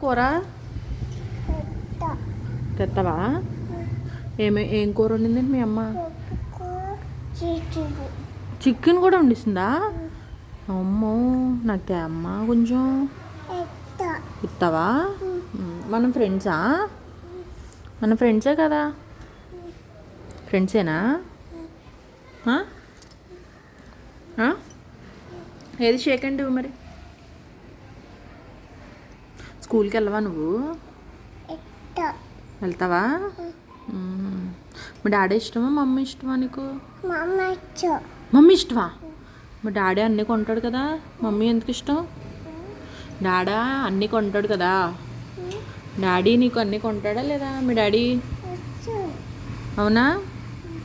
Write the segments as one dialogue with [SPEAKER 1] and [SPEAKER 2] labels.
[SPEAKER 1] కూర తెత్తవా? ఏం కూర వండిందండి మీ అమ్మ? చికెన్ కూడా వండిస్తుందా? అమ్మో, నాకు తేమ్మా కొంచెం. ఇస్తావా? మనం ఫ్రెండ్సా? మన ఫ్రెండ్సే కదా? ఫ్రెండ్సేనా? ఏది షేక్ అండి మరి? స్కూల్కి వెళ్ళవా నువ్వు? వెళ్తావా? మీ డాడీ ఇష్టమా మమ్మీ ఇష్టమా నీకు? మమ్మీ ఇష్టమా? మా డాడీ అన్నీ కొంటాడు కదా, మమ్మీ ఎందుకు ఇష్టం? డాడా అన్నీ కొంటాడు కదా, డాడీ నీకు అన్నీ కొంటాడా లేదా? మీ డాడీ అవునా?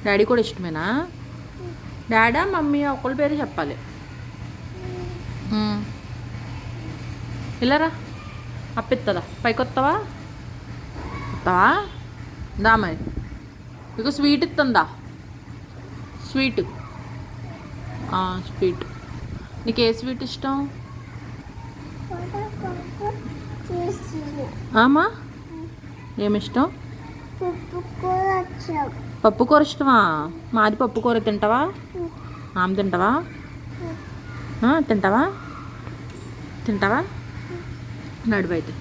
[SPEAKER 1] డాడీ కూడా ఇష్టమేనా? డాడా మమ్మీ ఒకళ్ళ పేరు చెప్పాలి. ఇలారా, అప్పిస్తుందా? పైకి వస్తావా? వస్తావా? దా మరి, ఇక స్వీట్ ఇస్తుందా? Sweet sweet. నీకు ఏ స్వీట్ ఇష్టం? ఆమా, ఏమిష్టం? పప్పు కూర ఇష్టమా? మాది పప్పు కూర. తింటావా? ఆమె తింటావా? తింటావా? తింటావా? నడువైతే